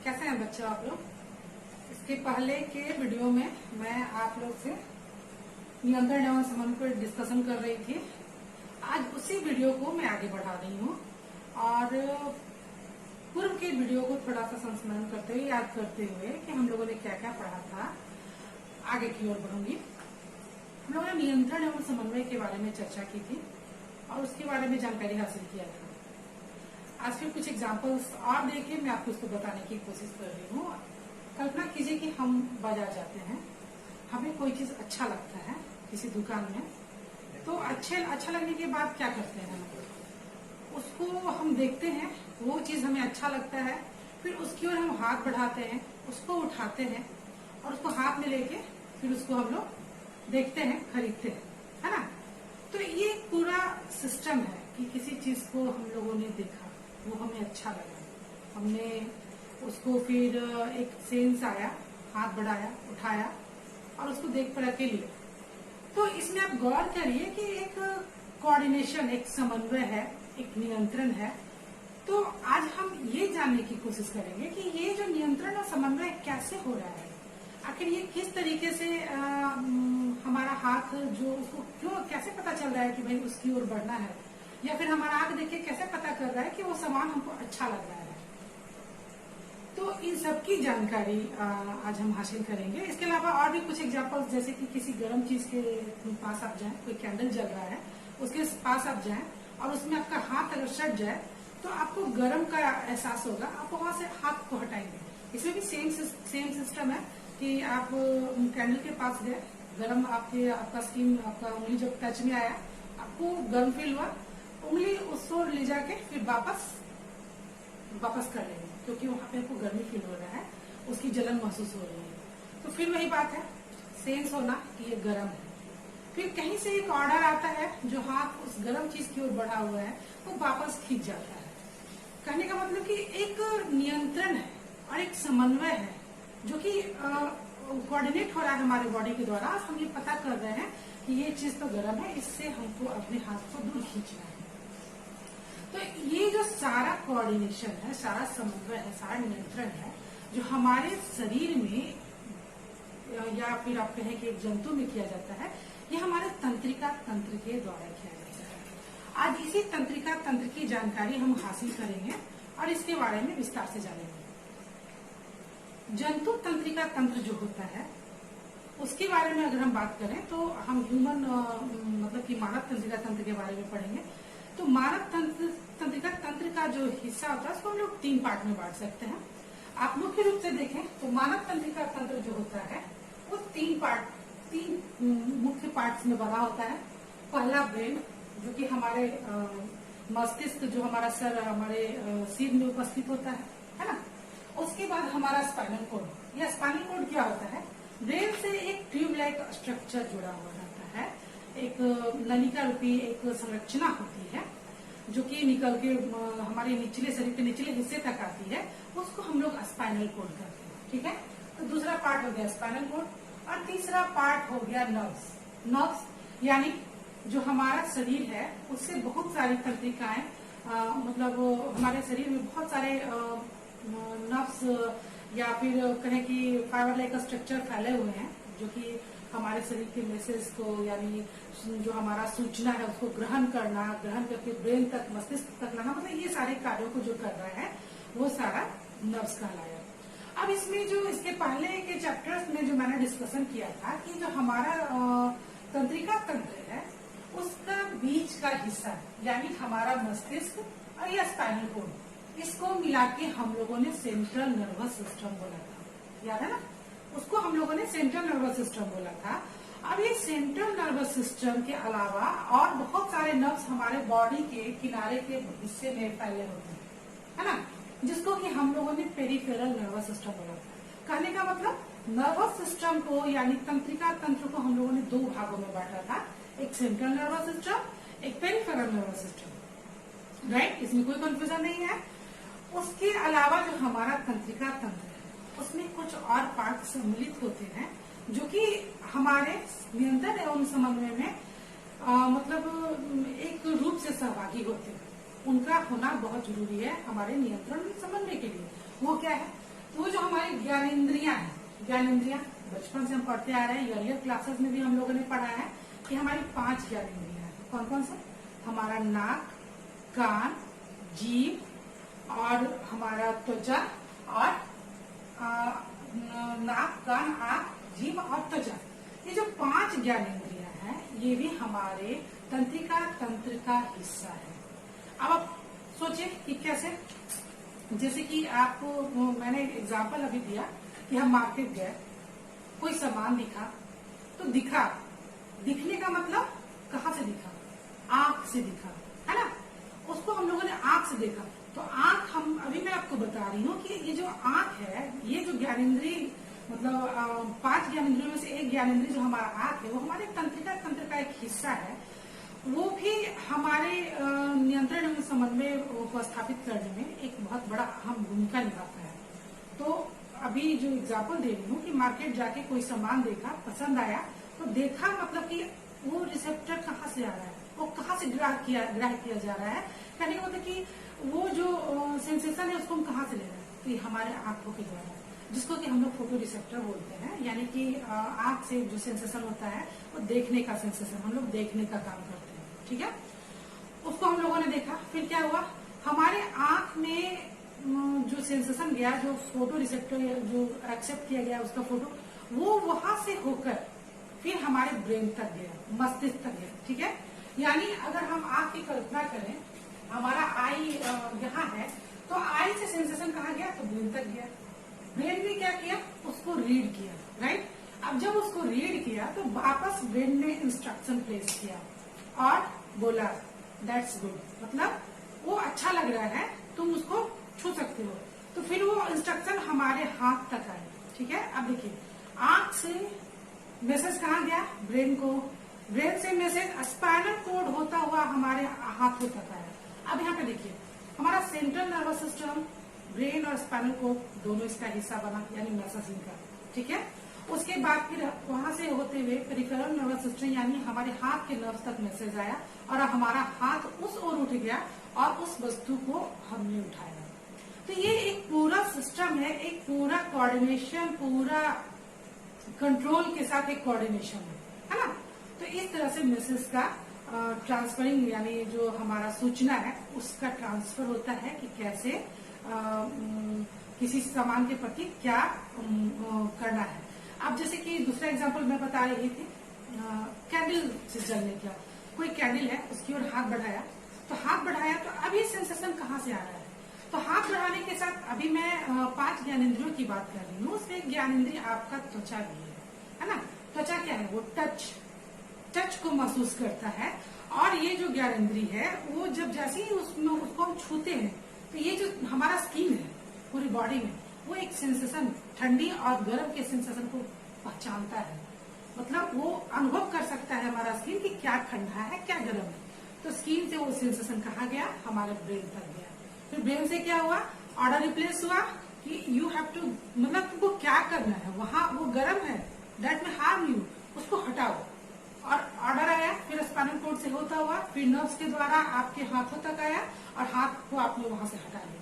कैसे हैं बच्चे आप लोग। इसके पहले के वीडियो में मैं आप लोग से नियंत्रण एवं समन्वय पर डिस्कशन कर रही थी। आज उसी वीडियो को मैं आगे बढ़ा रही हूँ और पूर्व के वीडियो को थोड़ा सा संस्मरण करते हुए, याद करते हुए कि हम लोगों ने क्या क्या पढ़ा था, आगे की ओर बढ़ूंगी। हम लोगों ने नियंत्रण एवं समन्वय के बारे में चर्चा की थी और उसके बारे में जानकारी हासिल किया था। आज फिर कुछ एग्जाम्पल्स और देखिए, मैं आपको उसको बताने की कोशिश कर रही हूँ। कल्पना कीजिए कि हम बाजार जाते हैं, हमें कोई चीज अच्छा लगता है किसी दुकान में, तो अच्छा लगने के बाद क्या करते हैं, उसको हम देखते हैं, वो चीज हमें अच्छा लगता है, फिर उसकी ओर हम हाथ बढ़ाते हैं, उसको उठाते हैं और उसको हाथ में लेके फिर उसको हम लोग देखते हैं, खरीदते हैं, है ना। तो ये पूरा सिस्टम है कि किसी चीज को हम लोगों ने देखा, वो हमें अच्छा लगा, हमने उसको फिर एक सेंस आया, हाथ बढ़ाया, उठाया और उसको देख परख के लिया। तो इसमें आप गौर करिए कि एक कोऑर्डिनेशन, एक समन्वय है, एक नियंत्रण है। तो आज हम ये जानने की कोशिश करेंगे कि ये जो नियंत्रण और समन्वय कैसे हो रहा है, आखिर ये किस तरीके से हमारा हाथ जो उसको क्यों, कैसे पता चल रहा है कि भाई उसकी ओर बढ़ना है, या फिर हमारा आंख देख के कैसे पता कर रहा है कि वो सामान हमको अच्छा लग रहा है। तो इन सब की जानकारी आज हम हासिल करेंगे। इसके अलावा और भी कुछ एग्जांपल्स, जैसे कि किसी गर्म चीज के पास आप जाएं, कोई कैंडल जल रहा है, उसके पास आप जाएं और उसमें आपका हाथ अगर सट जाए तो आपको गर्म का एहसास होगा, आप वहां से हाथ को हटाएंगे। इसमें भी सेम सिस्टम है कि आप कैंडल के पास गए, गर्म आपका स्किन, आपका उंगली जब टच में आया, आपको गर्म फील हुआ, उंगली उस ओर ले जाके फिर वापस कर लेंगे, क्योंकि वहां पे आपको गर्मी फील हो रहा है, उसकी जलन महसूस हो रही है। तो फिर वही बात है, सेंस होना कि ये गर्म है। फिर कहीं से एक ऑर्डर आता है, जो हाथ उस गर्म चीज की ओर बढ़ा हुआ है वो वापस खींच जाता है। कहने का मतलब कि एक नियंत्रण है और एक समन्वय है जो कि कोऑर्डिनेट हो रहा है हमारे बॉडी के द्वारा। हम ये पता कर रहे हैं कि ये चीज तो गर्म है, इससे हमको अपने हाथ को दूर खींचना है। तो ये जो सारा कोऑर्डिनेशन है, सारा समन्वय है, सारा नियंत्रण है, जो हमारे शरीर में या फिर आप कहें कि एक जंतु में किया जाता है, ये हमारे तंत्रिका तंत्र के द्वारा किया जाता है। आज इसी तंत्रिका तंत्र की जानकारी हम हासिल करेंगे और इसके बारे में विस्तार से जानेंगे। जंतु तंत्रिका तंत्र जो होता है, उसके बारे में अगर हम बात करें तो हम ह्यूमन मतलब कि मानव तंत्रिका तंत्र के बारे में पढ़ेंगे। तो मानव तंत्रिका तंत्र का जो हिस्सा होता है, उसको हम लोग 3 पार्ट में बांट सकते हैं। आप मुख्य रूप से देखें तो मानव तंत्रिका तंत्र जो होता है वो 3 मुख्य पार्ट्स में बना होता है। पहला ब्रेन, जो कि हमारे मस्तिष्क, जो हमारा सर, हमारे सिर में उपस्थित होता है ना। उसके बाद हमारा स्पाइनल कोड। यह स्पाइनल कोड क्या होता है, ब्रेन से एक ट्यूब लाइक स्ट्रक्चर जुड़ा हुआ रहता है, एक नलिका रूपी एक संरचना होती है जो कि निकल के हमारे निचले शरीर के निचले हिस्से तक आती है, उसको हम लोग स्पाइनल कोड कहते हैं। ठीक है, तो दूसरा पार्ट हो गया स्पाइनल कोड और तीसरा पार्ट हो गया नर्व्स, यानी जो हमारा शरीर है उससे बहुत सारी तंत्रिकाएं, मतलब हमारे शरीर में बहुत सारे नर्व्स या फिर कहें कि फाइबर लाइक स्ट्रक्चर फैले हुए हैं, जो कि हमारे शरीर के मैसेज को, यानी जो हमारा सूचना है उसको ग्रहण करके ब्रेन तक, मस्तिष्क तक लाना, मतलब ये सारे कार्यों को जो कर रहा है वो सारा नर्व्स कहलाया। अब इसमें जो इसके पहले के चैप्टर्स में जो मैंने डिस्कशन किया था कि जो हमारा तंत्रिका तंत्र है उसका बीच का हिस्सा, यानी हमारा मस्तिष्क और यह स्पाइनल कोड, इसको मिला के हम लोगों ने सेंट्रल नर्वस सिस्टम बोला था। याद है ना, उसको हम लोगों ने सेंट्रल नर्वस सिस्टम बोला था। अब ये सेंट्रल नर्वस सिस्टम के अलावा और बहुत सारे नर्व्स हमारे बॉडी के किनारे के हिस्से में फैले होते हैं, है ना, जिसको कि हम लोगों ने पेरिफेरल नर्वस सिस्टम बोला था। कहने का मतलब नर्वस सिस्टम को, यानी तंत्रिका तंत्र को हम लोगों ने 2 भागों में बांटा था, एक सेंट्रल नर्वस सिस्टम, एक पेरिफेरल नर्वस सिस्टम। राइट, इसमें कोई कंफ्यूजन नहीं है। उसके अलावा जो हमारा तंत्रिका तंत्र है उसमें कुछ और पार्ट सम्मिलित होते हैं जो कि हमारे नियंत्रण एवं समन्वय में मतलब एक रूप से सहभागी होते हैं। उनका होना बहुत जरूरी है हमारे नियंत्रण समन्वय के लिए। वो क्या है, तो जो हमारी ज्ञानेंद्रियां हैं, ज्ञानेंद्रियां बचपन से हम पढ़ते आ रहे हैं, अर्लियर क्लासेस में भी हम लोगों ने पढ़ा है कि हमारी 5 ज्ञानेंद्रियां हैं। कौन कौन से? हमारा नाक, कान, जीभ और हमारा त्वचा और नाक, कान, आंख, जीभ और त्वचा। ये जो 5 ज्ञानेंद्रियां हैं ये भी हमारे तंत्रिका तंत्र का हिस्सा है। अब आप सोचिए कि कैसे, जैसे कि आपको मैंने एग्जांपल अभी दिया कि हम मार्केट गए, कोई सामान दिखा तो दिखा, दिखने का मतलब कहाँ से दिखा? आंख से दिखा, है ना। उसको हम लोगों ने आंख से देखा। तो आंख, हम अभी मैं आपको बता रही हूँ कि ये जो आंख है, ये जो ज्ञानेंद्रिय मतलब 5 ज्ञानेंद्रियों में से एक ज्ञानेंद्रिय जो हमारा आंख है, वो हमारे तंत्रिका तंत्र का एक हिस्सा है। वो भी हमारे नियंत्रण एवं समन्वय को स्थापित करने में एक बहुत बड़ा अहम भूमिका निभाता है। तो अभी जो एग्जाम्पल दे रही हूँ कि मार्केट जाके कोई सामान देखा, पसंद आया, तो देखा मतलब कि वो रिसेप्टर कहाँ से आ रहा है, वो कहाँ से ग्राह्य किया जा रहा है। कहने का मतलब कि वो जो सेंसेशन है उसको हम कहाँ से ले रहे हैं? तो ये हमारे आंखों के द्वारा, जिसको कि हम लोग फोटो रिसेप्टर बोलते हैं। यानी कि आंख से जो सेंसेशन होता है वो देखने का सेंसेशन, हम लोग देखने का काम करते हैं, ठीक है। उसको हम लोगों ने देखा, फिर क्या हुआ? हमारे आंख में जो सेंसेशन गया, जो फोटो रिसेप्टर जो एक्सेप्ट किया गया उसका फोटो, वो वहां से होकर फिर हमारे ब्रेन तक गया, मस्तिष्क तक गया, ठीक है। यानी अगर हम आंख की कल्पना करें, हमारा आई यहाँ है, तो आई से सेंसेशन कहाँ गया? तो ब्रेन तक गया। ब्रेन ने क्या किया? उसको रीड किया, राइट। अब जब उसको रीड किया तो वापस ब्रेन ने इंस्ट्रक्शन प्लेस किया और बोला दैट्स गुड, मतलब वो अच्छा लग रहा है, तुम उसको छू सकते हो। तो फिर वो इंस्ट्रक्शन हमारे हाथ तक आए, ठीक है। अब देखिए, आंख से मैसेज कहाँ गया? ब्रेन को। ब्रेन से मैसेज स्पाइनल कोड होता हुआ हमारे हाथों तक आया। अब यहाँ पे देखिए, हमारा सेंट्रल नर्वस सिस्टम, ब्रेन और स्पाइनल कोड दोनों इसका हिस्सा बना, यानी मैसेजिंग का, ठीक है। उसके बाद फिर वहां से होते हुए पेरिफेरल नर्वस सिस्टम, यानी हमारे हाथ के नर्व तक मैसेज आया और हमारा हाथ उस ओर उठ गया और उस वस्तु को हमने उठाया। तो ये एक पूरा सिस्टम है, एक पूरा कोऑर्डिनेशन, पूरा कंट्रोल के साथ एक कोऑर्डिनेशन है ना। तो इस तरह से मैसेज का ट्रांसफरिंग, यानी जो हमारा सूचना है उसका ट्रांसफर होता है कि कैसे किसी सामान के प्रति क्या करना है। अब जैसे कि दूसरा एग्जांपल मैं बता रही थी कैंडल से जलने का। कोई कैंडल है, उसकी ओर हाथ बढ़ाया, तो हाथ बढ़ाया तो अभी सेंसेशन कहाँ से आ रहा है? तो हाथ बढ़ाने के साथ अभी मैं 5 ज्ञानेंद्रियों की बात कर रही हूँ। उसमें एक ज्ञानेंद्रिय आपका त्वचा भी है ना। त्वचा क्या है? वो टच को महसूस करता है। और ये जो ज्ञानेंद्रिय है वो जब जैसे ही उसको हम छूते हैं, तो ये जो हमारा स्किन है पूरी बॉडी में, वो एक सेंसेशन, ठंडी और गर्म के सेंसेशन को पहचानता है। मतलब वो अनुभव कर सकता है हमारा स्किन कि क्या ठंडा है, क्या गर्म है। तो स्किन से वो सेंसेशन कहाँ गया? हमारे ब्रेन तक गया। फिर ब्रेन से क्या हुआ? ऑर्डर रिप्लेस हुआ कि यू हैव टू, मतलब तुमको क्या करना है, वहां वो गर्म है, दैट में हार्म यू, उसको हटाओ। और ऑर्डर आया, फिर स्पाइनल कोड से होता हुआ फिर नर्व्स के द्वारा आपके हाथों तक आया और हाथ को आपने वहां से हटा लिया।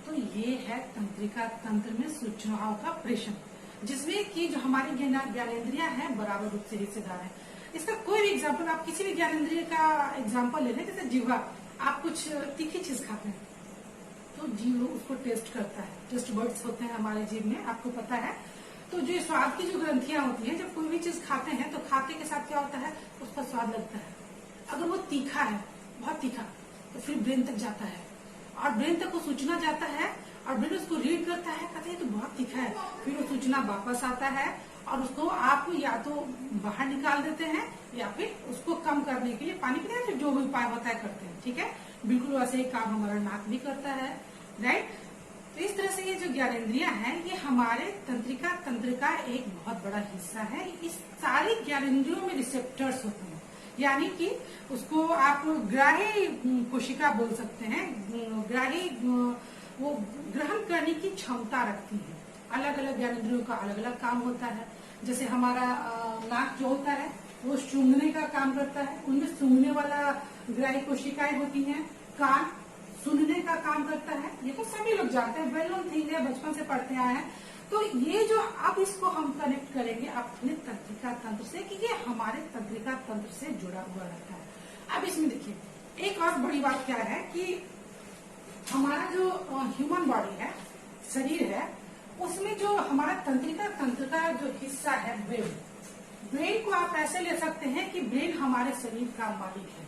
तो ये है तंत्रिका तंत्र में सूचनाओं का प्रेषण, जिसमें कि जो हमारी ज्ञानेंद्रियां हैं बराबर रूप से हिस्सेदार है। इसका कोई भी एग्जाम्पल, आप किसी भी ज्ञानेंद्रिय का एग्जाम्पल ले लें, जैसे जिह्वा, आप कुछ तीखी चीज खाते हैं तो जीभ उसको टेस्ट करता है, टेस्ट बर्ड्स होते हैं हमारे जीभ में, आपको पता है। तो जो स्वाद की जो ग्रंथियां होती हैं, जब कोई भी चीज खाते हैं तो खाते के साथ क्या होता है? उसका स्वाद लगता है। अगर वो तीखा है, बहुत तीखा, तो फिर ब्रेन तक जाता है और ब्रेन तक वो सूचना जाता है और ब्रेन उसको रीड करता है, कहते हैं तो बहुत तीखा है। फिर वो सूचना वापस आता है और उसको आप या तो बाहर निकाल देते हैं या फिर उसको कम करने के लिए पानी पीने, फिर जो भी उपाय होता है करते हैं, ठीक है। बिल्कुल वैसे ही काम हमारा नाक भी करता है, राइट। तो इस तरह से ये जो ज्ञानेंद्रियां हैं ये हमारे तंत्रिका तंत्र का एक बहुत बड़ा हिस्सा है। इस सारी ज्ञानेंद्रियों में रिसेप्टर्स होते हैं, यानी कि उसको आप ग्राही कोशिका बोल सकते हैं। ग्राही वो ग्रहण करने की क्षमता रखती है। अलग अलग ज्ञानेंद्रियों का अलग अलग काम होता है। जैसे हमारा नाक जो होता है वो सूंघने का काम करता है, उनमें सूंघने वाला ग्राही कोशिकाएं होती हैं। कान सुनने का काम करता है, ये तो सभी लोग जानते हैं, वेल नोन थिंग है, बचपन से पढ़ते आए हैं। तो ये जो अब इसको हम कनेक्ट करेंगे अपने तंत्रिका तंत्र से कि ये हमारे तंत्रिका तंत्र से जुड़ा हुआ रहता है। अब इसमें देखिए एक और बड़ी बात क्या है कि हमारा जो ह्यूमन बॉडी है, शरीर है, उसमें जो हमारा तंत्रिका तंत्र का जो हिस्सा है ब्रेन, ब्रेन को आप ऐसे ले सकते हैं कि ब्रेन हमारे शरीर का मालिक है।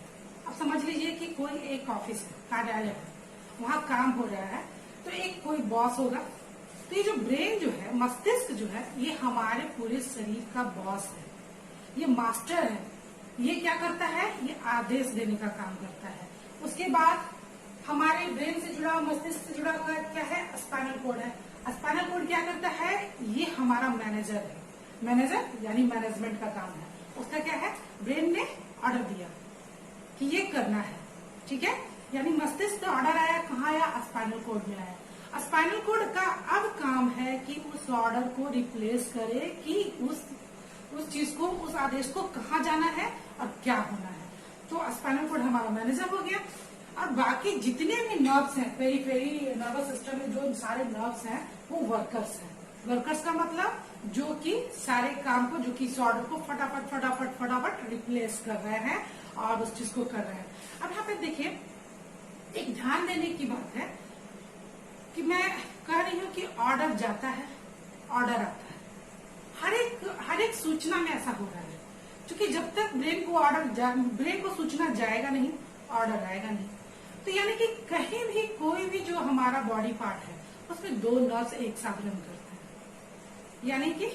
अब समझ लीजिए कि कोई एक ऑफिस है, कार्यालय है, वहां काम हो रहा है, तो एक कोई बॉस होगा। तो ये जो ब्रेन जो है, मस्तिष्क जो है, ये हमारे पूरे शरीर का बॉस है, ये मास्टर है। ये क्या करता है, ये आदेश देने का काम करता है। उसके बाद हमारे ब्रेन से जुड़ा हुआ, मस्तिष्क से जुड़ा हुआ क्या है, स्पाइनल कोड है। स्पाइनल कोड क्या करता है, ये हमारा मैनेजर है। मैनेजर यानी मैनेजमेंट का काम है। उसका क्या है, ब्रेन ने ऑर्डर दिया कि ये करना है, ठीक है, यानी मस्तिष्क का ऑर्डर आया, कहाँ आया, स्पाइनल कोड में आया। स्पाइनल कोड का अब काम है कि उस ऑर्डर को रिप्लेस करे कि उस चीज को, उस आदेश को कहाँ जाना है और क्या होना है। तो स्पाइनल कोड हमारा मैनेजर हो गया। और बाकी जितने भी नर्व्स हैं, पेरीफेरी नर्वस सिस्टम में जो सारे नर्व्स हैं, वो वर्कर्स हैं। वर्कर्स का मतलब जो कि सारे काम को, जो कि इस ऑर्डर को फटाफट फटाफट फटाफट रिप्लेस कर रहे हैं और उस चीज को कर रहे हैं। अब यहाँ पे देखिए एक ध्यान देने की बात है कि मैं कह रही हूँ कि ऑर्डर जाता है, ऑर्डर आता है, हर एक सूचना में ऐसा हो रहा है। क्योंकि जब तक ब्रेन को सूचना जाएगा नहीं, ऑर्डर आएगा नहीं। तो यानी कि कहीं भी कोई भी जो हमारा बॉडी पार्ट है, उसमें दो नर्व्स एक साथ रन करते हैं। यानी कि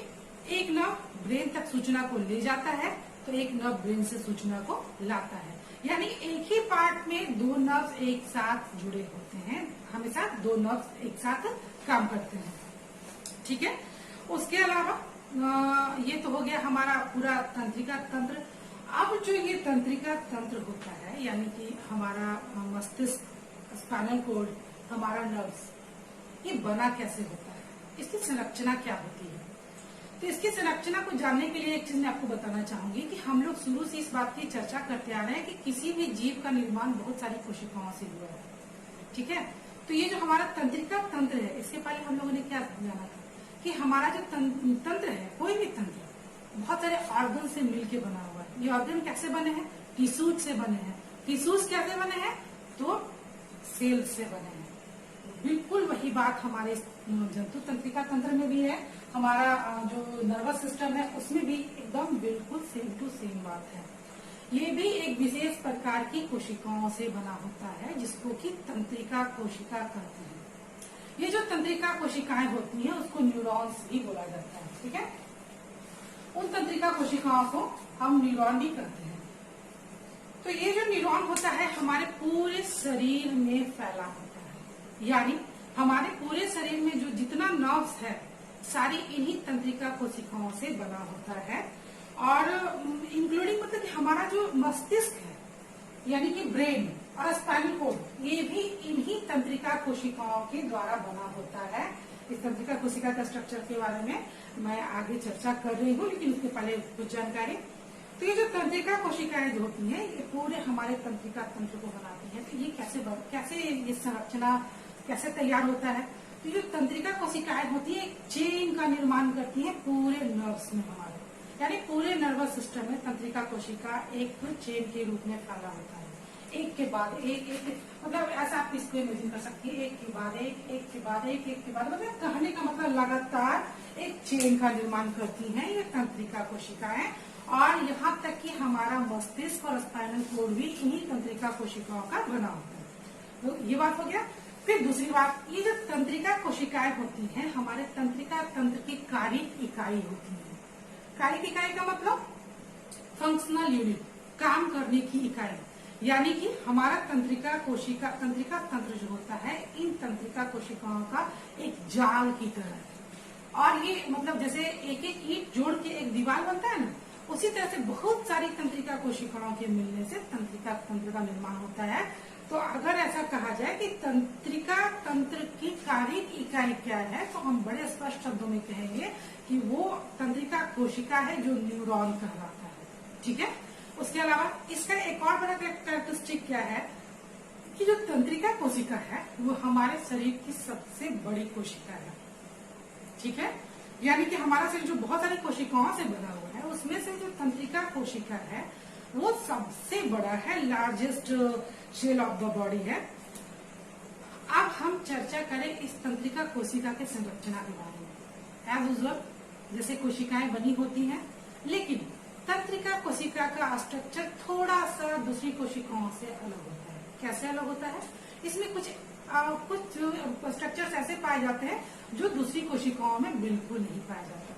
एक नर्व ब्रेन तक सूचना को ले जाता है, तो एक नर्व ब्रेन से सूचना को लाता है। यानी एक ही पार्ट में दो नर्व्स एक साथ जुड़े होते हैं, हमेशा दो नर्व्स एक साथ काम करते हैं, ठीक है। उसके अलावा ये तो हो गया हमारा पूरा तंत्रिका तंत्र। अब जो ये तंत्रिका तंत्र होता है, यानी कि हमारा मस्तिष्क, स्पाइनल कोड, हमारा नर्व्स, ये बना कैसे होता है, इसकी संरचना क्या होती है। तो इसकी संरचना को जानने के लिए एक चीज मैं आपको बताना चाहूंगी कि हम लोग शुरू से इस बात की चर्चा करते आ रहे हैं कि किसी भी जीव का निर्माण बहुत सारी कोशिकाओं से हुआ है, ठीक है। तो ये जो हमारा तंत्रिका तंत्र है, इसके पहले हम लोगों ने क्या जाना था कि हमारा जो तंत्र है, कोई भी तंत्र बहुत सारे ऑर्गन से मिलके बना हुआ है। ये ऑर्गन कैसे बने हैं, टिश्यूज से बने हैं। टिश्यूज कैसे बने हैं, तो सेल से बने हैं। बिल्कुल वही बात हमारे जंतु तंत्रिका तंत्र में भी है, हमारा जो नर्वस सिस्टम है उसमें भी एकदम बिल्कुल सेम टू सेम बात है। ये भी एक विशेष प्रकार की कोशिकाओं से बना होता है, जिसको कि तंत्रिका कोशिका कहते हैं। ये जो तंत्रिका कोशिकाएं होती हैं उसको न्यूरॉन्स भी बोला जाता है, ठीक है। उन तंत्रिका कोशिकाओं को हम न्यूरॉन भी कहते हैं। तो ये जो न्यूरॉन होता है हमारे पूरे शरीर में फैला होता है, यानी हमारे पूरे शरीर में जो जितना नर्व्स है सारी इन्हीं तंत्रिका कोशिकाओं से बना होता है। और इंक्लूडिंग मतलब कि हमारा जो मस्तिष्क है, यानी कि ब्रेन और स्पाइनल कोड, ये भी इन्हीं तंत्रिका कोशिकाओं के द्वारा बना होता है। इस तंत्रिका कोशिका का स्ट्रक्चर के बारे में मैं आगे चर्चा कर रही हूँ, लेकिन उसके पहले कुछ जानकारी। तो ये जो तंत्रिका कोशिकाएं जो होती हैं, ये पूरे हमारे तंत्रिका तंत्र को बनाती हैं। तो ये कैसे ये संरचना कैसे तैयार होता है, तो जो तंत्रिका कोशिकाएं होती है एक चेन का निर्माण करती है पूरे नर्व्स में हमारे, यानी पूरे नर्वस सिस्टम में तंत्रिका कोशिका एक चेन के रूप में फैला होता है। एक के बाद एक मतलब ऐसा आप इसको इमेजिन कर सकती है, एक के बाद एक के बाद एक के बाद, मतलब कहने का मतलब लगातार एक चेन का निर्माण करती हैं ये तंत्रिका कोशिकाएं। और यहाँ तक कि हमारा मस्तिष्क और स्पाइनल कोड भी इन्हीं तंत्रिका कोशिकाओं का बना होता है। तो ये बात हो गया। फिर दूसरी बात, ये जो तंत्रिका कोशिकाएं होती हैं हमारे तंत्रिका तंत्र की कारिक इकाई होती है। कारिक इकाई का मतलब फंक्शनल यूनिट, काम करने की इकाई, यानी कि हमारा तंत्रिका तंत्र जो होता है इन तंत्रिका कोशिकाओं का एक जाल की तरह है। और ये मतलब जैसे एक एक ईंट जोड़ के एक दीवार बनता है ना, उसी तरह से बहुत सारी तंत्रिका कोशिकाओं के मिलने से तंत्रिका तंत्र का निर्माण होता है। तो अगर ऐसा कहा जाए कि तंत्रिका तंत्र की कारिक इकाई क्या है, तो हम बड़े स्पष्ट शब्दों में कहेंगे कि वो तंत्रिका कोशिका है जो न्यूरॉन कहलाता है, ठीक है। उसके अलावा इसका एक और बड़ा कैरेक्टरिस्टिक क्या है कि जो तंत्रिका कोशिका है वो हमारे शरीर की सबसे बड़ी कोशिका है। ठीक है, यानी कि हमारा शरीर जो बहुत सारी कोशिकाओं से बना हुआ है, उसमें से जो तंत्रिका कोशिका है वो सबसे बड़ा है, largest cell of the body है। अब हम चर्चा करें इस तंत्रिका कोशिका के संरचना के बारे में। एज यूजुअल जैसे कोशिकाएं बनी होती हैं, लेकिन तंत्रिका कोशिका का स्ट्रक्चर थोड़ा सा दूसरी कोशिकाओं से अलग होता है। कैसे अलग होता है? इसमें कुछ स्ट्रक्चर्स ऐसे पाए जाते हैं जो दूसरी कोशिकाओं में बिल्कुल नहीं पाया जाता।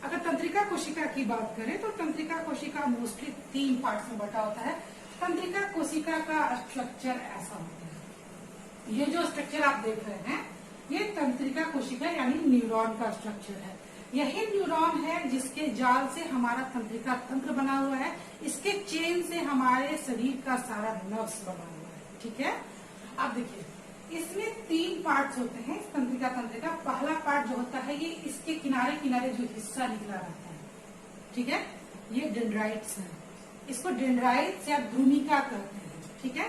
अगर तंत्रिका कोशिका की बात करें तो तंत्रिका कोशिका मोस्टली 3 पार्ट्स में बटा होता है। तंत्रिका कोशिका का स्ट्रक्चर ऐसा होता है। ये जो स्ट्रक्चर आप देख रहे हैं ये तंत्रिका कोशिका यानी न्यूरॉन का स्ट्रक्चर है। यही न्यूरॉन है जिसके जाल से हमारा तंत्रिका तंत्र बना हुआ है। इसके चेन से हमारे शरीर का सारा नर्व्स बना हुआ है। ठीक है, अब देखिए इसमें 3 पार्ट्स होते हैं इस तंत्रिका तंत्र का। पहला पार्ट जो होता है ये इसके किनारे किनारे जो हिस्सा निकला रहता है, ठीक है, ये डेंड्राइट्स है। इसको डेंड्राइट्स या ध्रुमिका कहते हैं। ठीक है,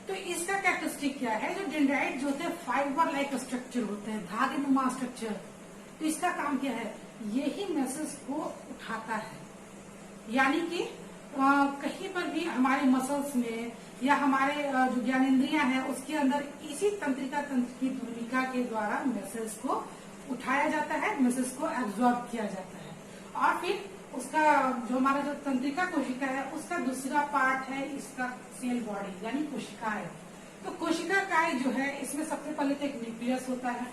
तो इसका कैरेक्टरिस्टिक क्या है? जो डेंड्राइट जो होते हैं फाइबर लाइक स्ट्रक्चर होते हैं, धागेनुमा स्ट्रक्चर। तो इसका काम क्या है? यही मैसेज को उठाता है, यानी कि कहीं पर भी हमारे मसल्स में या हमारे जो ज्ञानेंद्रियां हैं उसके अंदर इसी तंत्रिका तंत्र की ध्रुमिका के द्वारा मैसेज को उठाया जाता है, मैसेज को एब्जॉर्ब किया जाता है। और फिर उसका जो हमारा जो तंत्रिका कोशिका है उसका दूसरा पार्ट है इसका सेल बॉडी यानी कोशिकाएं। तो कोशिका काय जो है इसमें सबसे पहले तो एक न्यूक्लियस होता है।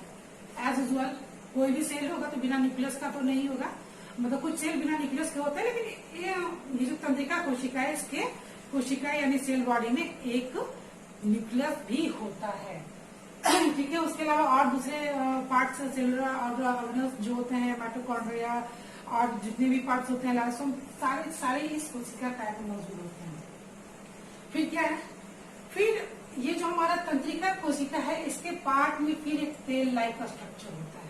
एज यूजुअल कोई भी सेल होगा तो बिना न्यूक्लियस का तो नहीं होगा, मतलब कुछ सेल बिना न्यूक्लियस के होते हैं, लेकिन ये जो तंत्रिका कोशिका है इसके कोशिका यानी सेल बॉडी में एक न्यूक्लियस भी होता है। ठीक है, उसके अलावा और दूसरे पार्ट्स सेलुलर ऑर्गेनल्स जो होते हैं, माइटोकॉन्ड्रिया और जितने भी पार्ट्स होते हैं लाइसोम, सारे इस कोशिका काय में मौजूद होते हैं। फिर क्या है? फिर ये जो हमारा तंत्रिका कोशिका है इसके पार्ट में फिर एक तेल लाइक स्ट्रक्चर होता है।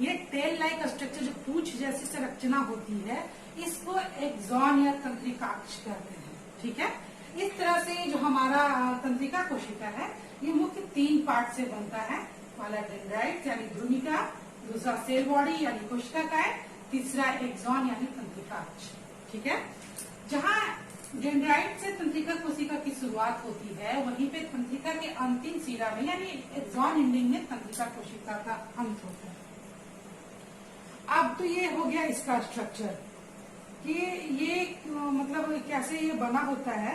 ये तेल लाइक स्ट्रक्चर जो पूंछ जैसी संरचना होती है इसको एक्सॉन या तंत्रिकाक्ष कहते हैं। ठीक है, इस तरह से जो हमारा तंत्रिका कोशिका है ये मुख्य 3 पार्ट से बनता है। पहला डेंड्राइट यानी ध्रुमिका, दूसरा सेल बॉडी यानी कोशिका काय, तीसरा एक्सॉन यानी तंत्रिकाक्ष। ठीक है, जहाँ डेंड्राइट से तंत्रिका कोशिका की शुरुआत होती है वहीं पे तंत्रिका के अंतिम सिरा में यानी एक्सॉन एंडिंग में तंत्रिका कोशिका का अंत होता है। अब तो ये हो गया इसका स्ट्रक्चर कि ये मतलब कैसे ये बना होता है।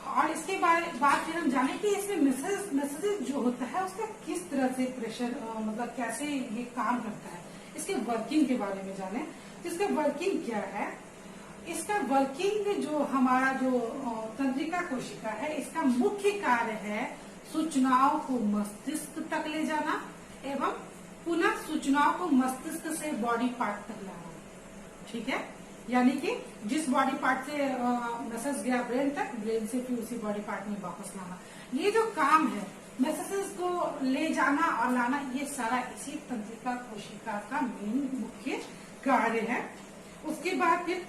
और इसके बाद फिर हम जाने कि इसमें मैसेजेस जो होता है उसका किस तरह से प्रेशर मतलब कैसे ये काम करता है, इसके वर्किंग के बारे में जाने। तो इसका वर्किंग क्या है? इसका वर्किंग जो हमारा जो तंत्रिका कोशिका है इसका मुख्य कार्य है सूचनाओं को मस्तिष्क तक ले जाना एवं पुनः सूचनाओं को मस्तिष्क से बॉडी पार्ट तक लाना। ठीक है, यानी कि जिस बॉडी पार्ट से मैसेज गया ब्रेन तक, ब्रेन से फिर उसी बॉडी पार्ट में वापस लाना। ये जो काम है मैसेजेस को ले जाना और लाना, ये सारा इसी तंत्रिका कोशिका का मेन मुख्य कार्य है। उसके बाद फिर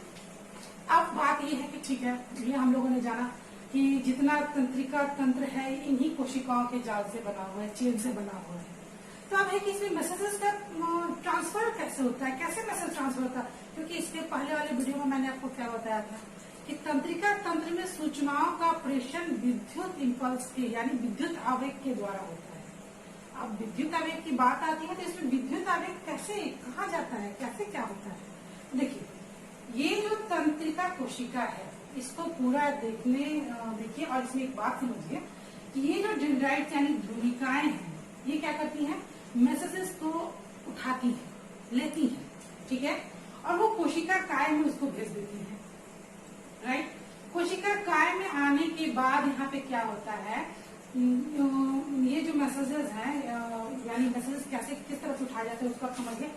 अब बात ये है कि ठीक है, ये हम लोगों ने जाना कि जितना तंत्रिका तंत्र है इन्हीं कोशिकाओं के जाल से बना हुआ है, चेन से बना हुआ है। तो अब है कि इसमें मैसेजेस का ट्रांसफर कैसे होता है, कैसे मैसेज ट्रांसफर होता है? क्योंकि इसके पहले वाले वीडियो में मैंने आपको क्या बताया था कि तंत्रिका तंत्र में सूचनाओं का प्रेषण विद्युत इंपल्स के यानी विद्युत आवेग के द्वारा होता है। अब विद्युत आवेग की बात आती है तो इसमें विद्युत आवेग कैसे, कहाँ जाता है, कैसे क्या होता है? देखिए, ये जो तंत्रिका कोशिका है इसको पूरा देखिए और इसमें एक बात समझिए कि ये जो डेंड्राइट यानी ध्रुविकाएं हैं ये क्या करती हैं? मैसेजेस को उठाती हैं, लेती हैं। ठीक है, और वो कोशिका काय में उसको भेज देती है। राइट, कोशिका काय में आने के बाद यहाँ पे क्या होता है, ये जो मैसेजेस हैं यानी मैसेजेस कैसे किस तरह से उठाए जाते हैं उसको आप समझिए।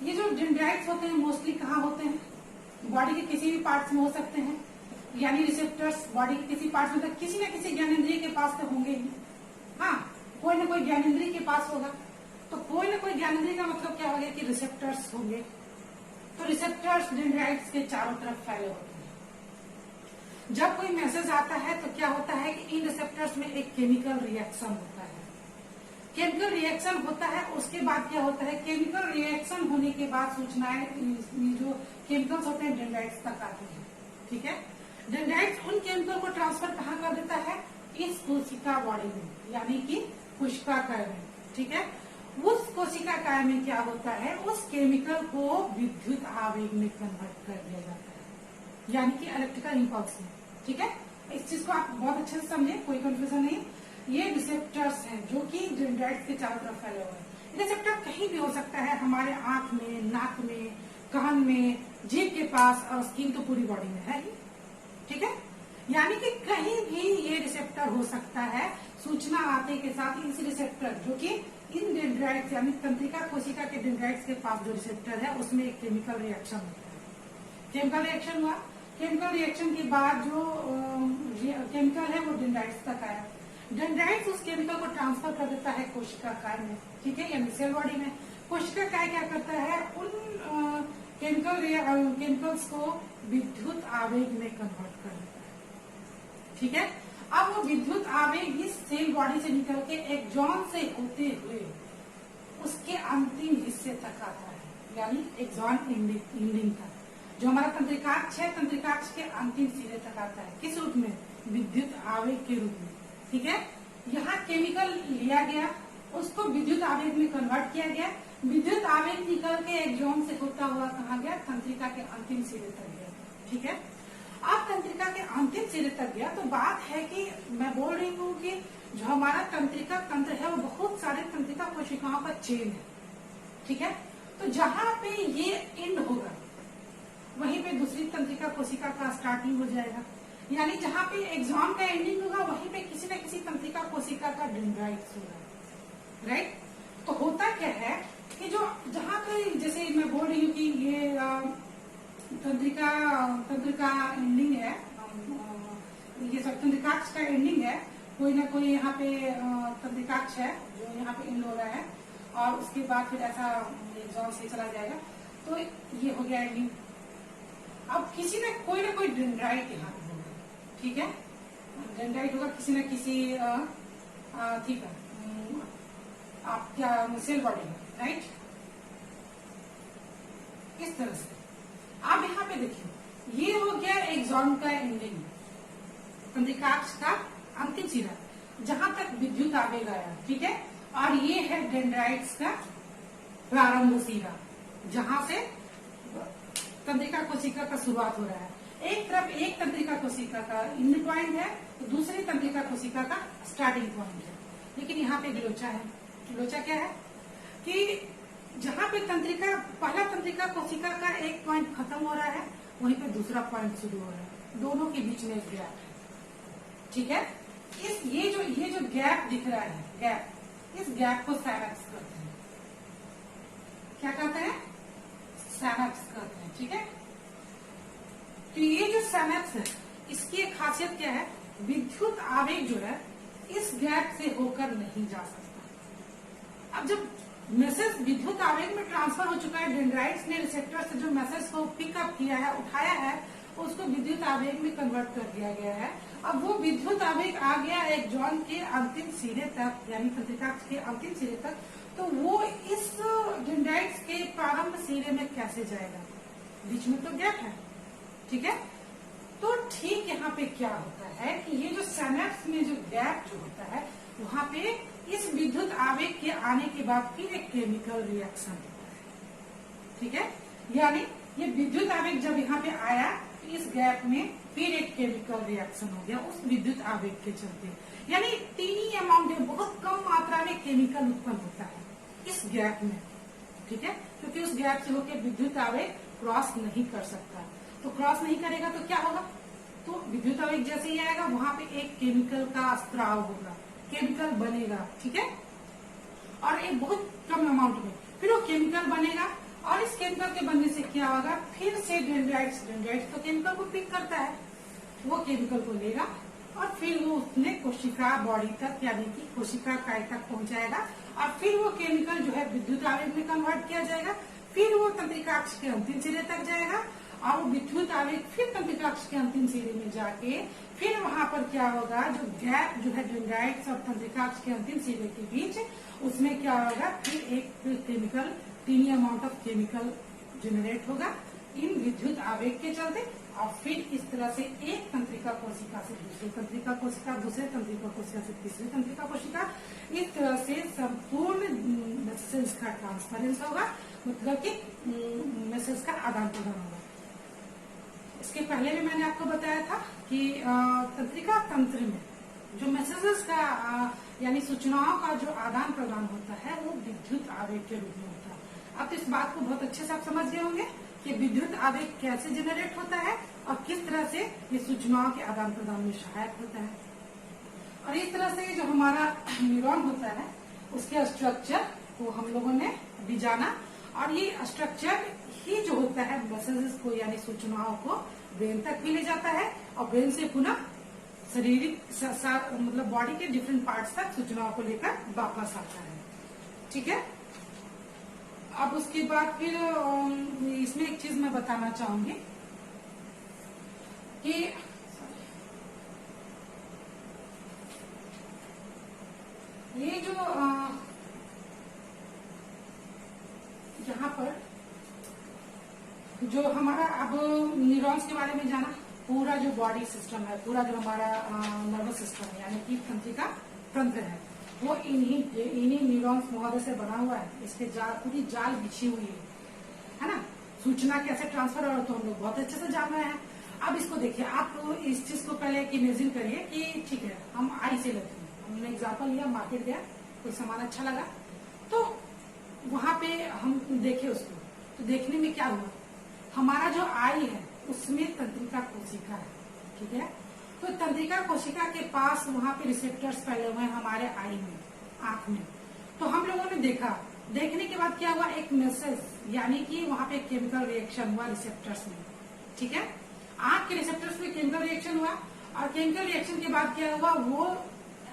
ये जो डेंड्राइट्स होते हैं मोस्टली कहाँ होते हैं? बॉडी के किसी भी पार्ट्स में हो सकते हैं, यानी रिसेप्टर्स बॉडी के किसी पार्ट्स में, किसी न किसी ज्ञानेंद्रिय के पास तो होंगे ही। हाँ, कोई ना कोई ज्ञानेंद्रिय के पास होगा, तो कोई ना कोई ज्ञानेंद्रिय का मतलब क्या हो गया कि रिसेप्टर्स होंगे। तो रिसेप्टर्स डेंड्राइट्स के चारों तरफ फैले होते हैं। जब कोई मैसेज आता है तो क्या होता है कि इन रिसेप्टर रिसेप्टर्स में एक केमिकल रिएक्शन होता है। केमिकल रिएक्शन होता है, उसके बाद क्या होता है, केमिकल रिएक्शन होने के बाद सूचनाएं जो केमिकल्स होते हैं डेंड्राइट्स तक आती है। ठीक है, डेंड्राइट्स उन केमिकल को ट्रांसफर कहाँ कर देता है, इस कोशिका बॉडी में, यानी कि कोशिकाकाय में। ठीक है, उस कोशिकाकाय में क्या होता है, उस केमिकल को विद्युत आवेग में कन्वर्ट कर दिया जाता है, यानी कि इलेक्ट्रिकल इंपल्स में। ठीक है, इस चीज को आप बहुत अच्छे से समझे, कोई कंफ्यूजन नहीं। ये रिसेप्टर्स हैं जो कि डेंड्राइट्स के चारों तरफ फैले हुए हैं। रिसेप्टर कहीं भी हो सकता है, हमारे आंख में, नाक में, कान में, जीभ के पास, और स्किन तो पूरी बॉडी में है ही। ठीक है, यानी कि कहीं भी ये रिसेप्टर हो सकता है। सूचना आते के साथ इस रिसेप्टर, जो कि इन डेंड्राइट्स यानी तंत्रिका कोशिका के डेंड्राइट्स के पास जो रिसेप्टर है, उसमें एक केमिकल रिएक्शन होता है। केमिकल रिएक्शन हुआ, केमिकल रिएक्शन के बाद जो केमिकल है वो डेंड्राइट्स तक आया। डेंड्राइट्स उस केमिकल को ट्रांसफर कर देता है कोशिकाकाय में। ठीक है, यानी सेल बॉडी में। कोशिकाकाय क्या करता है, उन केमिकल्स को विद्युत आवेग में कन्वर्ट कर देता है। ठीक है, अब वो विद्युत आवेग इस सेल बॉडी से निकल के एक्सॉन से होते हुए उसके अंतिम हिस्से तक आता है, यानी एक्सॉन एंडिंग तक। जो हमारा तंत्रिकाक्ष है, तंत्रिकाक्ष के अंतिम सिरे तक आता है। किस रूप में, विद्युत आवेग के रूप में। ठीक है, यहाँ केमिकल लिया गया, उसको विद्युत आवेग में कन्वर्ट किया गया। विद्युत आवेग निकल के एक्सॉन से होता हुआ कहाँ गया, तंत्रिका के अंतिम सिरे तक गया। ठीक है, अब तंत्रिका के अंतिम सिरे तक गया तो बात है कि मैं बोल रही हूँ कि जो हमारा तंत्रिका तंत्र है वो बहुत सारे तंत्रिका कोशिकाओं का चेन है। ठीक है, तो जहां पे ये एंड होगा वहीं पे दूसरी तंत्रिका कोशिका का स्टार्टिंग हो जाएगा। यानी जहां पे एक्सॉन का एंडिंग होगा वहीं पे किसी न किसी तंत्रिका कोशिका का डेंड्राइट्स होगा। राइट, तो होता क्या है कि जो जहां पे, जैसे मैं बोल रही हूँ कि ये तंत्रिका एंडिंग है, ये सब तंत्रिकाक्ष का एंडिंग है, कोई ना कोई यहाँ पे तंत्रिकाक्ष है जो यहाँ पे एंड हो रहा है, और उसके बाद फिर ऐसा एक्सॉन से चला जाएगा, तो ये हो गया एंडिंग। अब किसी ने कोई ना कोई डेंड्राइट यहाँ पे होगा। ठीक है, डेंड्राइट होगा किसी न किसी, ठीक है, आप क्या सेल बॉडी में। राइट, इस तरह से आप यहाँ पे देखिए, ये हो गया एक्सॉन का एंडिंग, तंत्रिकाक्ष का अंतिम सिरा जहां तक विद्युत आवेग आया। ठीक है, और ये है डेंड्राइट्स का प्रारंभ सिरा जहां से तंत्रिका कोशिका का शुरुआत हो रहा है। एक तरफ एक तंत्रिका कोशिका का एंड पॉइंट है, तो दूसरी तंत्रिका कोशिका का स्टार्टिंग पॉइंट है। लेकिन यहाँ पे लोचा है। लोचा क्या है कि जहां पे पहला तंत्रिका कोशिका का एक पॉइंट खत्म हो रहा है, वहीं पे दूसरा पॉइंट शुरू हो रहा है, दोनों के बीच में एक गैप है। ठीक है, ये जो गैप दिख रहा है, गैप, इस गैप को साइनैप्स कहते हैं। क्या कहते हैं, साइनैप्स कहते हैं। ठीक है, तो ये जो साइनैप्स है, इसकी एक खासियत क्या है, विद्युत आवेग जो है इस गैप से होकर नहीं जा सकता। अब जब मैसेज विद्युत आवेग में ट्रांसफर हो चुका है, डेंड्राइट्स ने रिसेप्टर से जो मैसेज को पिकअप किया है, उठाया है, उसको विद्युत आवेग में कन्वर्ट कर दिया गया है। अब वो विद्युत आवेग आ गया एक्सॉन के अंतिम सिरे तक, यानी तंत्रिकाक्ष के अंतिम सिरे तक, तो वो इस डेंड्राइट्स के प्रारंभ सिरे में कैसे जाएगा, बीच में तो गैप है। ठीक है, तो ठीक यहाँ पे क्या होता है कि ये जो साइनैप्स में जो गैप जो होता है, वहां पे इस विद्युत आवेग के आने के बाद फिर एक केमिकल रिएक्शन होता है। ठीक है, यानी ये विद्युत आवेग जब यहाँ पे आया, तो इस गैप में फिर एक केमिकल रिएक्शन हो गया उस विद्युत आवेग के चलते। यानी टीनी अमाउंट में, बहुत कम मात्रा में केमिकल उत्पन्न होता है इस गैप में। ठीक है, क्योंकि उस गैप से होकर विद्युत आवेग क्रॉस नहीं कर सकता, तो क्रॉस नहीं करेगा तो क्या होगा, तो विद्युत आवेग जैसे ही आएगा वहां पे एक केमिकल का स्त्राव होगा, केमिकल बनेगा। ठीक है, और एक बहुत कम अमाउंट में फिर वो केमिकल बनेगा, और इस केमिकल के बनने से क्या होगा, फिर से डेंड्राइट्स तो केमिकल को पिक करता है, वो केमिकल को लेगा और फिर वो उसने कोशिका बॉडी तक, यानी कि कोशिका काय तक पहुंचाएगा, और फिर वो केमिकल जो है विद्युत आवेग में कन्वर्ट किया जाएगा, फिर वो तंत्रिकाक्ष के अंतिम सिरे तक जाएगा, और वो विद्युत आवेग फिर तंत्रिका अक्ष के अंतिम सिरे में जाके फिर वहां पर क्या होगा, जो गैप जो है डेंड्राइट्स और तंत्रिका अक्ष के अंतिम सिरे के बीच, उसमें क्या होगा, फिर एक chemical tiny amount of chemical generate होगा इन विद्युत आवेग के चलते। और फिर इस तरह से एक तंत्रिका कोशिका से दूसरी तंत्रिका कोशिका, दूसरे तंत्रिका कोशिका से तीसरी तंत्रिका कोशिका, इस तरह से संपूर्ण मैसेज का ट्रांसफरेंस होगा, मतलब कि मैसेज का आदान प्रदान होगा। इसके पहले भी मैंने आपको बताया था कि तंत्रिका तंत्र में जो मैसेजेस का यानी सूचनाओं का जो आदान प्रदान होता है वो विद्युत आवेग के रूप में होता है। अब इस बात को बहुत अच्छे से आप समझ गए होंगे कि विद्युत आवेग कैसे जनरेट होता है और किस तरह से ये सूचनाओं के आदान प्रदान में सहायक होता है। और इस तरह से जो हमारा न्यूरॉन होता है उसके स्ट्रक्चर को हम लोगों ने भी जाना, और ये स्ट्रक्चर ही जो होता है मैसेजेस को यानी सूचनाओं को ब्रेन तक भी ले जाता है और ब्रेन से पुनः शारीरिक मतलब बॉडी के डिफरेंट पार्ट्स तक सूचनाओं को लेकर वापस आता है। ठीक है। अब उसके बाद फिर इसमें एक चीज मैं बताना चाहूंगी कि ये जो यहाँ पर जो हमारा अब न्यूरॉन्स के बारे में जाना, पूरा जो बॉडी सिस्टम है, पूरा जो हमारा नर्वस सिस्टम है यानी कि तंत्रिका तंत्र है, वो इन्हीं न्यूरॉन्स महोदय से बना हुआ है। इसके पूरी जाल बिछी हुई है ना। सूचना कैसे ट्रांसफर हो तो हम लोग बहुत अच्छे से जान रहे हैं। अब इसको देखिए, आप इस चीज को पहले एक इमेजिन करिए कि ठीक है, हम आई से लेते हैं, हमने एग्जाम्पल लिया, मार्केट गया, कोई सामान अच्छा लगा तो वहां पे हम देखे उसको, तो देखने में क्या हुआ, हमारा जो आई है उसमें तंत्रिका कोशिका है। ठीक है। तो तंत्रिका कोशिका के पास वहां पे रिसेप्टर्स फैले हुए हैं हमारे आई में, आंख में। तो हम लोगों ने देखा, देखने के बाद क्या हुआ, एक मैसेज यानी कि वहां पे केमिकल रिएक्शन हुआ रिसेप्टर्स में। ठीक है। आंख के रिसेप्टर्स में केमिकल रिएक्शन हुआ और केमिकल रिएक्शन के बाद क्या हुआ, वो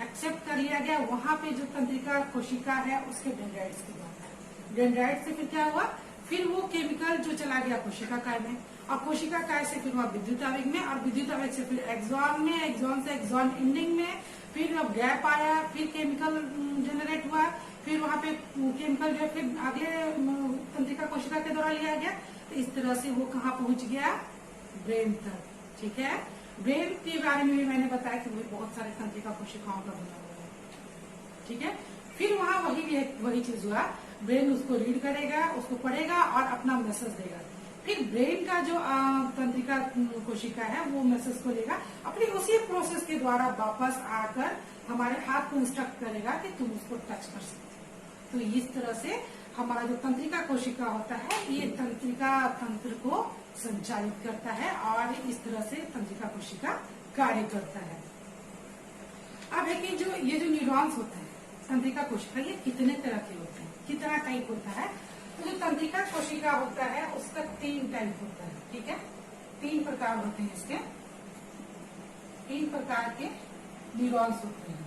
एक्सेप्ट कर लिया गया वहां पे जो तंत्रिका कोशिका है उसके डेंड्राइट्स के बाद। डेंड्राइट से फिर क्या हुआ, फिर वो केमिकल जो चला गया कोशिका काय में, और कोशिका काय से फिर हुआ विद्युत आवेग में, और विद्युत आवेग से फिर एक्सॉन में, एक्सॉन से एक्सॉन एंडिंग में, फिर अब गैप आया, फिर केमिकल जनरेट हुआ, फिर वहां पे केमिकल जो है फिर अगले तंत्रिका कोशिका के द्वारा लिया गया। तो इस तरह से वो कहाँ पहुंच गया, ब्रेन तक। ठीक है। ब्रेन के बारे में भी मैंने बताया कि वो बहुत सारे तंत्रिका कोशिकाओं का बना हुआ है। ठीक है। फिर वहां वही चीज हुआ, ब्रेन उसको रीड करेगा, उसको पढ़ेगा और अपना मैसेज देगा। फिर ब्रेन का जो तंत्रिका कोशिका है वो मैसेज को लेगा, अपनी उसी प्रोसेस के द्वारा वापस आकर हमारे हाथ को इंस्ट्रक्ट करेगा कि तुम उसको टच कर सकते हो। तो इस तरह से हमारा जो तंत्रिका कोशिका होता है ये तंत्रिका तंत्र को संचालित करता है और इस तरह से तंत्रिका कोशिका कार्य करता है। अब है कि जो ये जो न्यूरॉन्स होते हैं तंत्रिका कोशिका, ये कितने तरह के होते हैं, कितना टाइप होता है। तो जो तंत्रिका कोशिका होता है उसका 3 टाइप होता है। ठीक है। 3 प्रकार होते हैं इसके, 3 प्रकार के न्यूरॉन्स होते हैं।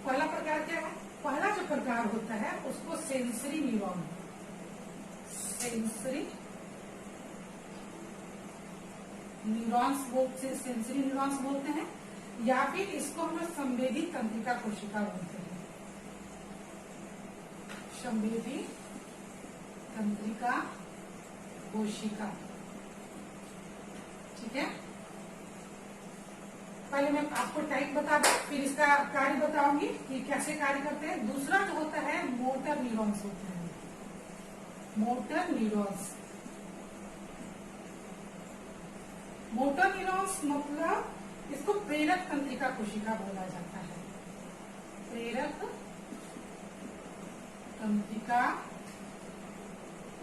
पहला प्रकार क्या है, पहला जो प्रकार होता है उसको सेंसरी न्यूरॉन, सेंसरी न्यूरॉन्स बोलते, सेंसरी न्यूरॉन्स बोलते हैं, या फिर इसको हम लोग संवेदी तंत्रिका कोशिका बोलते हैं। संवेदी तंत्रिका कोशिका। ठीक है। पहले मैं आपको टाइप बता दूं, फिर इसका कार्य बताऊंगी कि कैसे कार्य करते हैं। दूसरा जो होता है मोटर न्यूरॉन्स होते हैं, मोटर न्यूरॉन्स। मोटर न्यूरॉन्स मतलब इसको प्रेरक तंत्रिका कोशिका बोला जाता है, प्रेरक तंत्रिका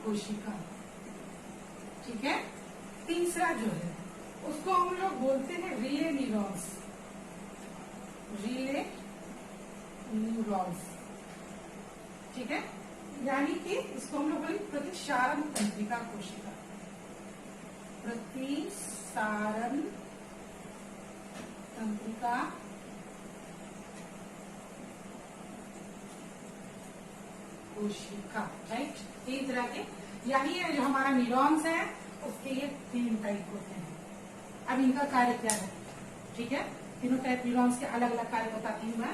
कोशिका। ठीक है। तीसरा जो है उसको हम लोग बोलते हैं रिले न्यूरॉन्स, रिले न्यूरॉन्स। ठीक है। यानी कि इसको हम लोग बोलेंगे प्रतिसारण तंत्रिका कोशिका, प्रतिसारण तंत्रिका कोशिका। राइट। 3 तरह के यानी ये जो हमारा न्यूरॉन्स है उसके ये 3 टाइप होते हैं। अब इनका कार्य क्या है, ठीक है, तीनों टाइप न्यूरॉन्स के अलग अलग कार्य बताती हूँ मैं।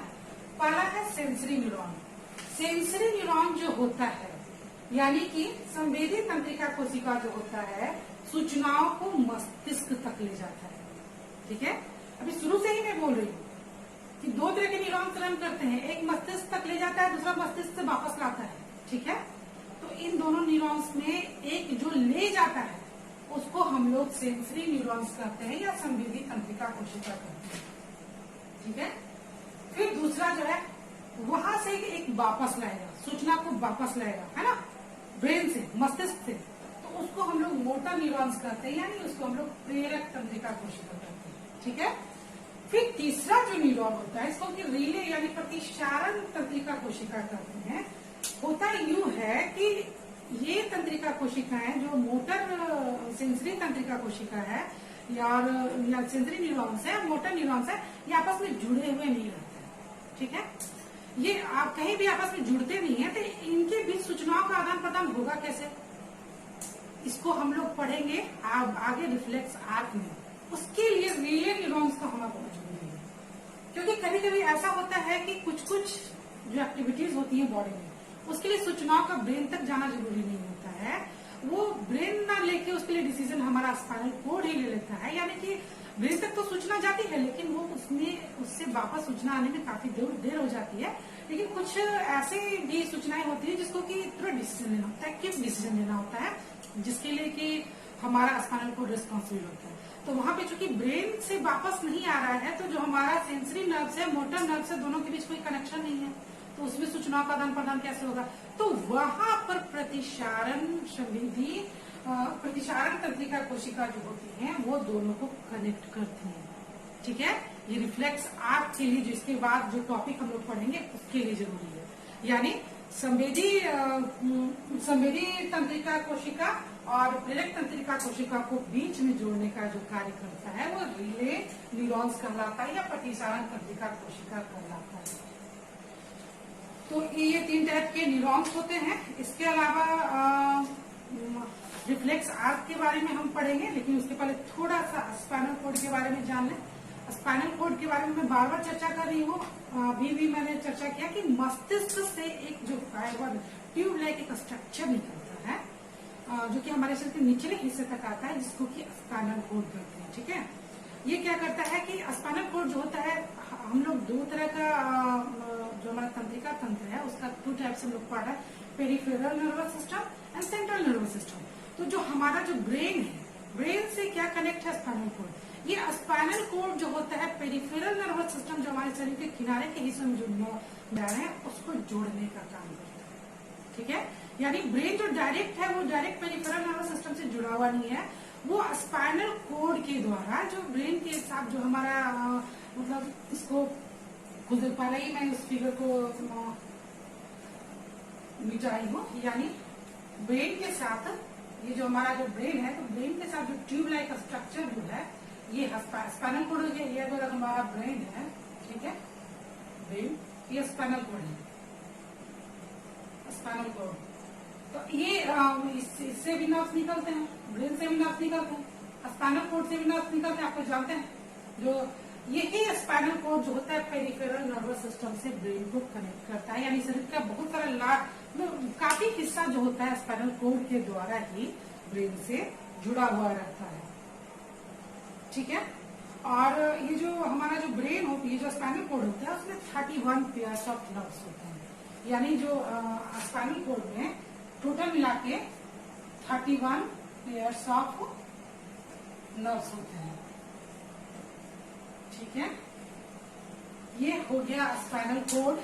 पहला है सेंसरी न्यूरॉन। सेंसरी न्यूरॉन जो होता है यानी कि संवेदी तंत्रिका कोशिका जो होता है सूचनाओं को मस्तिष्क तक ले जाता है, ठीक है। अभी शुरू से ही मैं बोल रही हूँ कि 2 तरह के न्यूरॉन्स रन करते हैं, एक मस्तिष्क तक ले जाता है, दूसरा मस्तिष्क से वापस लाता है, ठीक है। तो इन दोनों न्यूरॉन्स में एक जो ले जाता है उसको हम लोग सेंसरी न्यूरॉन्स कहते हैं या संवेदी तंत्रिका कोशिका कहते हैं, ठीक है। फिर दूसरा जो है वहां से एक वापस लाएगा, सूचना को वापस लाएगा, है ना, ब्रेन से, मस्तिष्क से, तो उसको हम लोग मोटर न्यूरॉन्स कहते हैं, यानी उसको हम लोग प्रेरक तंत्रिका कोशिका कहते हैं, ठीक है। फिर तीसरा जो न्यूरॉन होता है इसको रिले यानी प्रतिसारण तंत्रिका कोशिका कहते हैं। होता यूं है कि ये तंत्रिका कोशिकाएं जो मोटर सेंसरी तंत्रिका कोशिका है या सेंसरी न्यूरॉन्स है, मोटर न्यूरॉन्स है, ये आपस में जुड़े हुए नहीं रहते, ठीक है। ये आप कहीं भी आपस में जुड़ते नहीं है, तो इनके बीच सूचनाओं का आदान प्रदान होगा कैसे, इसको हम लोग पढ़ेंगे आगे रिफ्लेक्स आर्क में। उसके लिए रिले न्यूरॉन्स का होना बहुत जरूरी है, क्योंकि कभी कभी ऐसा होता है कि कुछ जो एक्टिविटीज होती है बॉडी में उसके लिए सूचनाओं का ब्रेन तक जाना जरूरी नहीं होता है, वो ब्रेन ना लेके उसके लिए डिसीजन हमारा स्पाइनल कोड ही ले लेता है। यानी कि ब्रेन तक तो सूचना जाती है लेकिन वो उससे वापस सूचना आने में काफी देर हो जाती है। लेकिन कुछ ऐसे भी सूचनाएं होती है जिसको कि तुरंत डिसीजन लेना होता है, क्विक डिसीजन लेना होता है, जिसके लिए कि हमारा स्पाइनल कोड रिस्पॉन्सिबल होता है। तो वहां पे चूंकि ब्रेन से वापस नहीं आ रहा है, तो जो हमारा सेंसरी नर्व है, मोटर नर्व है, दोनों के बीच कोई कनेक्शन नहीं है, तो उसमें सूचनाओं का आदान प्रदान कैसे होगा। तो वहां पर प्रतिसारण तंत्रिका कोशिका जो होती हैं वो दोनों को कनेक्ट करती हैं, ठीक है। ये रिफ्लेक्स आर्क के लिए जिसके बाद जो टॉपिक हम लोग पढ़ेंगे उसके लिए जरूरी है। यानी संवेदी तंत्रिका कोशिका और प्रेरक तंत्रिका कोशिका को बीच में जोड़ने का जो कार्य करता है वो रिले न्यूरॉन्स कहलाता है या प्रतिसारण तंत्रिका कोशिका कहलाता है। तो ये 3 टाइप के न्यूरॉन्स होते हैं। इसके अलावा रिफ्लेक्स आर्क के बारे में हम पढ़ेंगे, लेकिन उसके पहले थोड़ा सा स्पाइनल कोड के बारे में जान लें। स्पाइनल कोड के बारे में मैं बार बार चर्चा कर रही हूँ, अभी भी मैंने चर्चा किया कि मस्तिष्क से एक जो फाइबर ट्यूब लाइक एक स्ट्रक्चर निकलता है जो कि हमारे शरीर के निचले हिस्से तक आता है, जिसको कि स्पाइनल कोड कहते हैं, ठीक है। ये क्या करता है कि स्पाइनल कोड जो होता है, हम लोग 2 तरह का जो हमारा तंत्रिका तंत्र है उसका 2 टाइप से हम लोग पढ़ रहे हैं, peripheral nervous system and central nervous system. तो जो हमारा जो ब्रेन है, ब्रेन से क्या कनेक्ट है स्पाइनल कोड, ये स्पाइनल कोड जो होता है पेरिफेरल नर्वस सिस्टम जो हमारे शरीर के किनारे के हिस्से में जो नर्व है उसको जोड़ने का काम करता है, ठीक है। यानी ब्रेन जो डायरेक्ट है वो डायरेक्ट पेरिफेरल नर्वस सिस्टम से जुड़ा हुआ नहीं है, वो स्पाइनल कोड के द्वारा जो ब्रेन के साथ जो हमारा मतलब इसको कुछ देर पहले ही मैं उस फिगर को मिटाई हूँ। यानी ब्रेन के साथ ये जो हमारा जो ब्रेन है, तो ब्रेन के साथ जो ट्यूब लाइक स्ट्रक्चर जो है ये स्पाइनल कोड हो गया। ये अगर हमारा ब्रेन है, ठीक है, ब्रेन, ये स्पाइनल कोड है, स्पाइनल कोड। तो ये इससे भी नर्व्स निकलते हैं, ब्रेन से भी नर्व्स निकलते हैं, स्पाइनल कोड से भी नर्व्स निकलते हैं, आपको जानते हैं। जो यही स्पाइनल कोड जो होता है पेरिफेरल नर्वस सिस्टम से ब्रेन को कनेक्ट करता है। यानी शरीर का बहुत सारा काफी हिस्सा जो होता है स्पाइनल कोड के द्वारा ही ब्रेन से जुड़ा हुआ रहता है, ठीक है। और ये जो हमारा जो ब्रेन होती है, जो स्पाइनल कोड होता है, उसमें 31 पेयर्स ऑफ नर्व्स होते हैं। यानी जो स्पाइनल कोड में टोटल मिला के 31 पेयर्स ऑफ नर्व्स होते हैं, ठीक है। ये हो गया स्पाइनल कोड,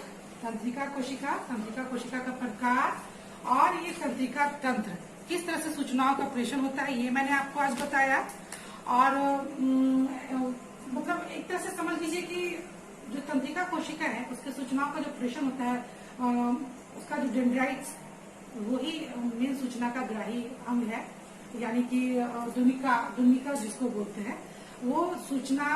तंत्रिका कोशिका का प्रकार और ये तंत्रिका तंत्र किस तरह से सूचनाओं का प्रेषण होता है, ये मैंने आपको आज बताया। और मतलब एक तरह से समझ लीजिए कि जो तंत्रिका कोशिका है उसके सूचनाओं का जो प्रेषण होता है, उसका जो डेंड्राइट्स वही मेन सूचना का ग्राही अंग है, यानी कि दुनिका जिसको बोलते हैं। वो सूचना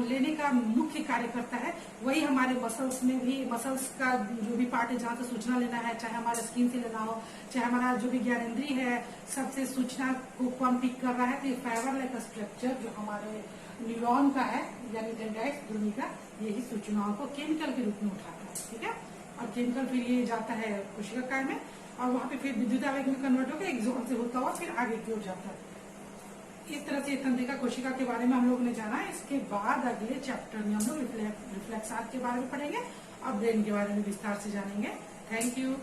लेने का मुख्य कार्य करता है। वही हमारे मसल्स में भी, मसल्स का जो भी पार्ट है जहाँ से सूचना लेना है, चाहे हमारे स्किन से लेना हो, चाहे हमारा जो भी ज्ञानेंद्रिय है, सबसे सूचना को कौन पिक कर रहा है। तो ये फाइबर लाइक स्ट्रक्चर जो हमारे न्यूरॉन का है, यानी डेंड्राइट ध्रुवी का, यही सूचनाओं को केमिकल के रूप में उठाता है। ठीक है, और केमिकल फिर ये जाता है कोशिकाकार में, और वहां पे फिर विद्युत आवेग में कन्वर्ट होकर एक्सॉन से होता हुआ फिर आगे की ओर जाता है। इस तरह से तंत्रिका कोशिका के बारे में हम लोगों ने जाना है। इसके बाद अगले चैप्टर में हम लोग रिफ्लेक्सात के बारे में पढ़ेंगे और ब्रेन के बारे में विस्तार से जानेंगे। Thank you.